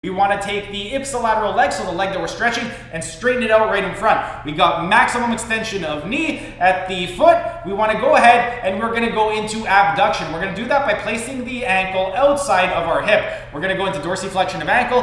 We want to take the ipsilateral leg, so the leg that we're stretching, and straighten it out right in front. We got maximum extension of knee at the foot. We want to go ahead and we're going to go into abduction. We're going to do that by placing the ankle outside of our hip. We're going to go into dorsiflexion of ankle.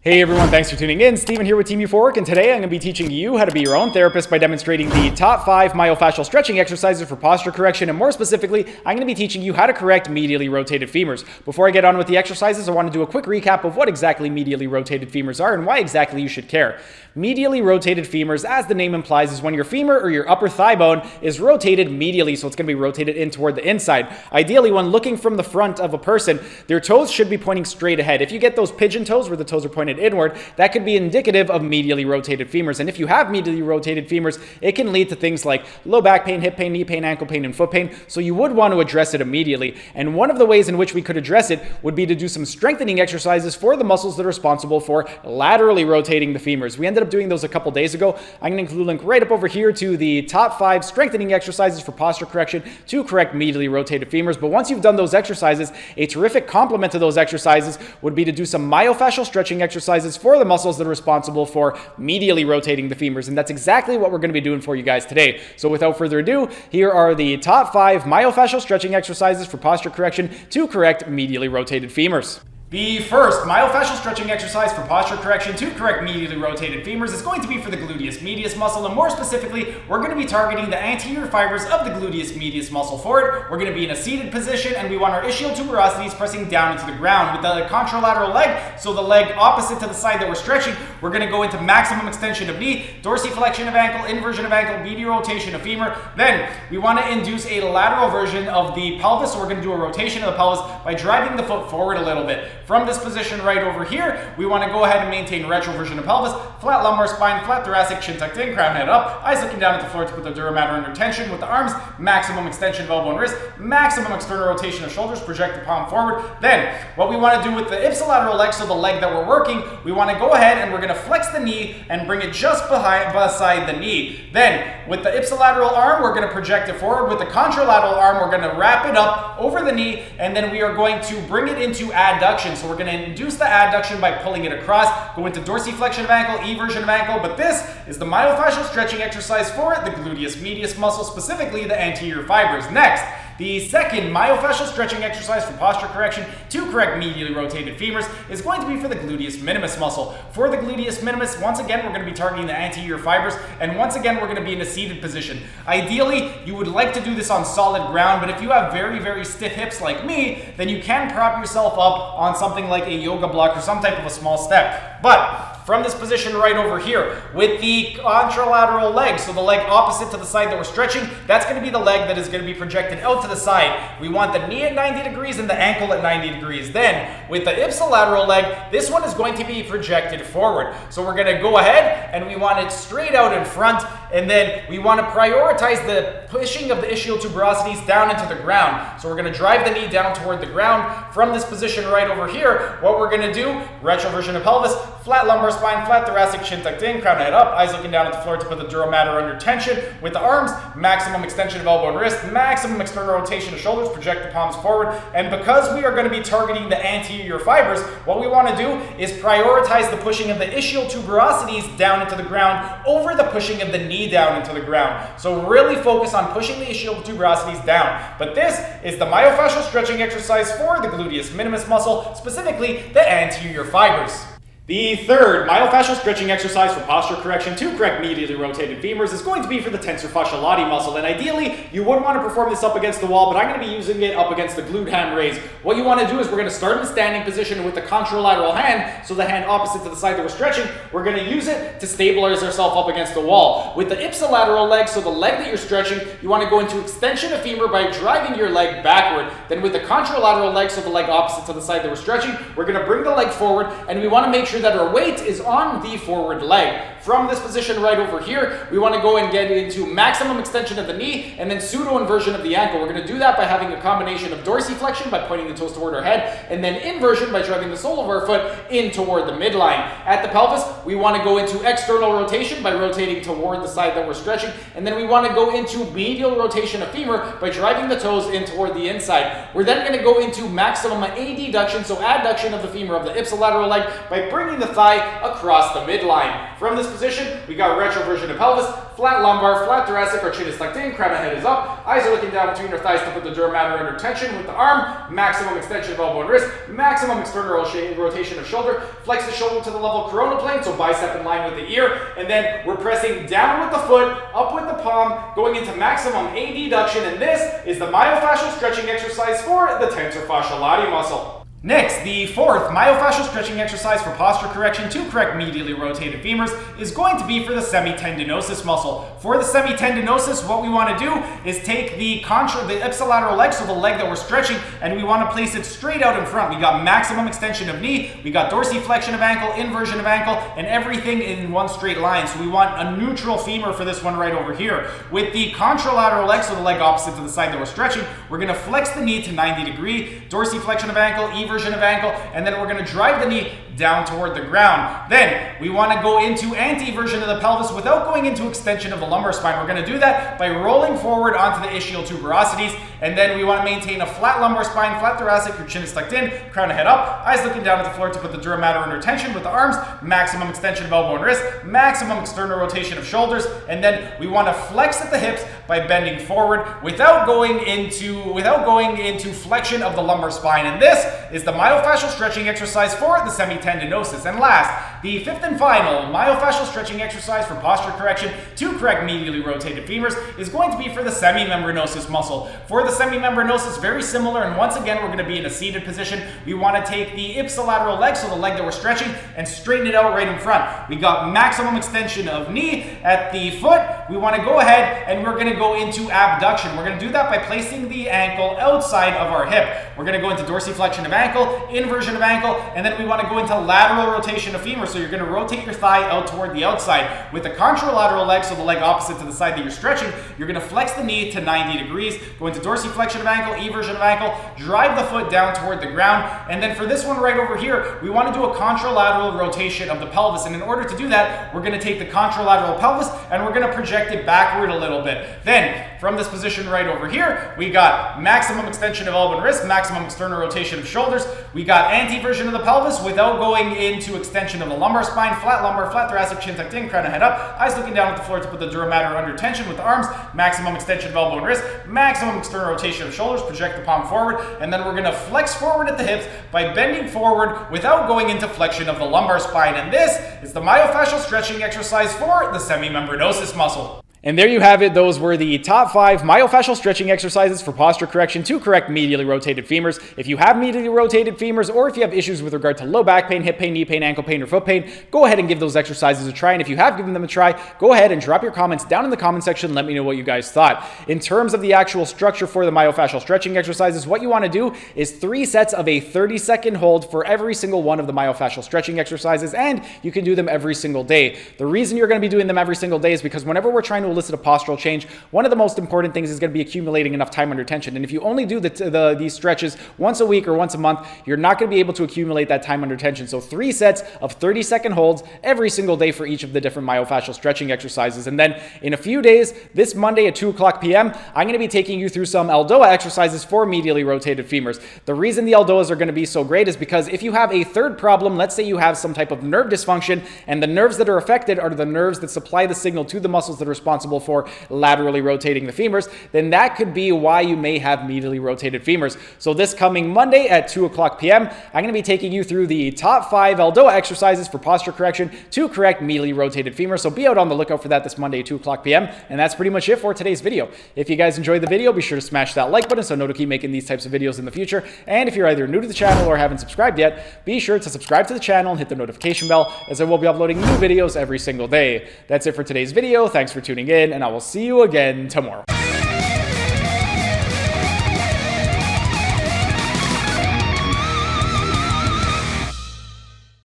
Hey everyone, thanks for tuning in. Steven here with Team Euphoric, and today I'm going to be teaching you how to be your own therapist by demonstrating the top 5 myofascial stretching exercises for posture correction, and more specifically, I'm going to be teaching you how to correct medially rotated femurs. Before I get on with the exercises, I want to do a quick recap of what exactly medially rotated femurs are and why exactly you should care. Medially rotated femurs, as the name implies, is when your femur or your upper thigh bone is rotated medially, so it's going to be rotated in toward the inside. Ideally, when looking from the front of a person, their toes should be pointing straight ahead. If you get those pigeon toes where the toes are pointed inward, that could be indicative of medially rotated femurs. And if you have medially rotated femurs, it can lead to things like low back pain, hip pain, knee pain, ankle pain, and foot pain. So you would want to address it immediately. And one of the ways in which we could address it would be to do some strengthening exercises for the muscles that are responsible for laterally rotating the femurs. We ended up doing those a couple days ago. I'm going to include a link right up over here to the top 5 strengthening exercises for posture correction to correct medially rotated femurs. But once you've done those exercises, a terrific complement to those exercises would be to do some myofascial stretching exercises for the muscles that are responsible for medially rotating the femurs. And that's exactly what we're going to be doing for you guys today. So without further ado, here are the top 5 myofascial stretching exercises for posture correction to correct medially rotated femurs. The first myofascial stretching exercise for posture correction to correct medially rotated femurs is going to be for the gluteus medius muscle, and more specifically, we're going to be targeting the anterior fibers of the gluteus medius muscle for it. We're going to be in a seated position, and we want our ischial tuberosities pressing down into the ground. With the contralateral leg, so the leg opposite to the side that we're stretching, we're going to go into maximum extension of knee, dorsiflexion of ankle, inversion of ankle, medial rotation of femur. Then we want to induce a lateral version of the pelvis, so we're going to do a rotation of the pelvis by driving the foot forward a little bit. From this position right over here, we want to go ahead and maintain retroversion of pelvis, flat lumbar spine, flat thoracic, chin tucked in, crown head up, eyes looking down at the floor to put the dura mater under tension. With the arms, maximum extension of elbow and wrist, maximum external rotation of shoulders, project the palm forward. Then, what we want to do with the ipsilateral leg, so the leg that we're working, we want to go ahead and we're going to flex the knee and bring it just beside the knee. Then, with the ipsilateral arm, we're going to project it forward. With the contralateral arm, we're going to wrap it up over the knee, and then we are going to bring it into adduction. So we're going to induce the adduction by pulling it across, go into dorsiflexion of ankle, eversion of ankle, but this is the myofascial stretching exercise for the gluteus medius muscle, specifically the anterior fibers. Next, the second myofascial stretching exercise for posture correction to correct medially rotated femurs is going to be for the gluteus minimus muscle. For the gluteus minimus, once again, we're going to be targeting the anterior fibers, and once again, we're going to be in a seated position. Ideally, you would like to do this on solid ground, but if you have very, very stiff hips like me, then you can prop yourself up on something like a yoga block or some type of a small step. But from this position right over here, with the contralateral leg, so the leg opposite to the side that we're stretching, that's going to be the leg that is going to be projected out to the side. We want the knee at 90 degrees and the ankle at 90 degrees. Then, with the ipsilateral leg, this one is going to be projected forward. So we're going to go ahead and we want it straight out in front, and then we want to prioritize the pushing of the ischial tuberosities down into the ground. So we're going to drive the knee down toward the ground. From this position right over here, what we're going to do, retroversion of pelvis, flat lumbar spine, flat thoracic, chin tucked in, crown head up, eyes looking down at the floor to put the dura mater under tension. With the arms, maximum extension of elbow and wrist, maximum external rotation of shoulders, project the palms forward. And because we are going to be targeting the anterior fibers, what we want to do is prioritize the pushing of the ischial tuberosities down into the ground over the pushing of the knee down into the ground. So really focus on pushing the ischial tuberosities down. But this is the myofascial stretching exercise for the gluteus minimus muscle, specifically the anterior fibers. The third myofascial stretching exercise for posture correction to correct medially rotated femurs is going to be for the Tensor fascia latae muscle. And ideally, you would want to perform this up against the wall, but I'm going to be using it up against the glute ham raise. What you want to do is we're going to start in the standing position with the contralateral hand, so the hand opposite to the side that we're stretching. We're going to use it to stabilize ourselves up against the wall. With the ipsilateral leg, so the leg that you're stretching, you want to go into extension of femur by driving your leg backward. Then with the contralateral leg, so the leg opposite to the side that we're stretching, we're going to bring the leg forward, and we want to make sure sure that our weight is on the forward leg. From this position right over here, we want to go and get into maximum extension of the knee and then pseudo inversion of the ankle. We're going to do that by having a combination of dorsiflexion by pointing the toes toward our head, and then inversion by driving the sole of our foot in toward the midline. At the pelvis, we want to go into external rotation by rotating toward the side that we're stretching, and then we want to go into medial rotation of femur by driving the toes in toward the inside. We're then going to go into maximum adduction, so adduction of the femur of the ipsilateral leg by bringing the thigh across the midline. From this position, we got retroversion of pelvis, flat lumbar, flat thoracic, our chin is tucked in, crown of head is up, eyes are looking down between our thighs to put the dura mater under tension with the arm, maximum extension of elbow and wrist, maximum external rotation of shoulder, flex the shoulder to the level of coronal plane, so bicep in line with the ear, and then we're pressing down with the foot, up with the palm, going into maximum adduction, and this is the myofascial stretching exercise for the tensor fasciae latae muscle. Next, the fourth myofascial stretching exercise for posture correction to correct medially rotated femurs is going to be for the semitendinosus muscle. For the semitendinosus, what we want to do is take the ipsilateral leg, so the leg that we're stretching, and we want to place it straight out in front. We got maximum extension of knee, we got dorsiflexion of ankle, inversion of ankle, and everything in one straight line. So we want a neutral femur for this one right over here. With the contralateral leg, so the leg opposite to the side that we're stretching, we're going to flex the knee to 90 degree, dorsiflexion of ankle, eversion of ankle, and then we're going to drive the knee down toward the ground. Then we want to go into anteversion of the pelvis without going into extension of the lumbar spine. We're going to do that by rolling forward onto the ischial tuberosities, and then we want to maintain a flat lumbar spine, flat thoracic, your chin is tucked in, crown of head up, eyes looking down at the floor to put the dura mater under tension with the arms, maximum extension of elbow and wrist, maximum external rotation of shoulders, and then we want to flex at the hips by bending forward without going into flexion of the lumbar spine. And this is the myofascial stretching exercise for the semitendinosus. And last, the fifth and final myofascial stretching exercise for posture correction to correct medially rotated femurs is going to be for the semimembranosus muscle. For the semimembranosus, very similar, and once again we're going to be in a seated position. We want to take the ipsilateral leg, so the leg that we're stretching, and straighten it out right in front. We got maximum extension of knee at the foot. We want to go ahead and we're going to go into abduction. We're going to do that by placing the ankle outside of our hip. We're going to go into dorsiflexion of ankle, inversion of ankle, and then we want to go into lateral rotation of femur. So you're going to rotate your thigh out toward the outside. With the contralateral leg, so the leg opposite to the side that you're stretching, you're going to flex the knee to 90 degrees, go into dorsiflexion of ankle, eversion of ankle, drive the foot down toward the ground, and then for this one right over here, we want to do a contralateral rotation of the pelvis, and in order to do that, we're going to take the contralateral pelvis and we're going to project it backward a little bit. Then, from this position right over here, we got maximum extension of elbow and wrist, maximum external rotation of shoulders, we got anteversion of the pelvis without going into extension of the lumbar spine, flat lumbar, flat thoracic, chin tucked in, crown of head up, eyes looking down at the floor to put the dura mater under tension with the arms, maximum extension of elbow and wrist, maximum external rotation of shoulders, project the palm forward, and then we're going to flex forward at the hips by bending forward without going into flexion of the lumbar spine. And this is the myofascial stretching exercise for the semimembranosus muscle. And there you have it. Those were the top 5 myofascial stretching exercises for posture correction to correct medially rotated femurs. If you have medially rotated femurs, or if you have issues with regard to low back pain, hip pain, knee pain, ankle pain, or foot pain, go ahead and give those exercises a try. And if you have given them a try, go ahead and drop your comments down in the comment section. Let me know what you guys thought. In terms of the actual structure for the myofascial stretching exercises, what you want to do is 3 sets of a 30-second hold for every single one of the myofascial stretching exercises, and you can do them every single day. The reason you're going to be doing them every single day is because whenever we're trying to elicit a postural change, one of the most important things is going to be accumulating enough time under tension. And if you only do these stretches once a week or once a month, you're not going to be able to accumulate that time under tension. So 3 sets of 30-second holds every single day for each of the different myofascial stretching exercises. And then in a few days, this Monday at 2:00 p.m., I'm going to be taking you through some ELDOA exercises for medially rotated femurs. The reason the ELDOAs are going to be so great is because if you have a third problem, let's say you have some type of nerve dysfunction, and the nerves that are affected are the nerves that supply the signal to the muscles that are responsible for laterally rotating the femurs, then that could be why you may have medially rotated femurs. So this coming Monday at 2:00 p.m., I'm going to be taking you through the top 5 ELDOA exercises for posture correction to correct medially rotated femurs. So be out on the lookout for that this Monday at 2:00 p.m. And that's pretty much it for today's video. If you guys enjoyed the video, be sure to smash that like button so I know to keep making these types of videos in the future. And if you're either new to the channel or haven't subscribed yet, be sure to subscribe to the channel and hit the notification bell, as I will be uploading new videos every single day. That's it for today's video. Thanks for tuning in, and I will see you again tomorrow.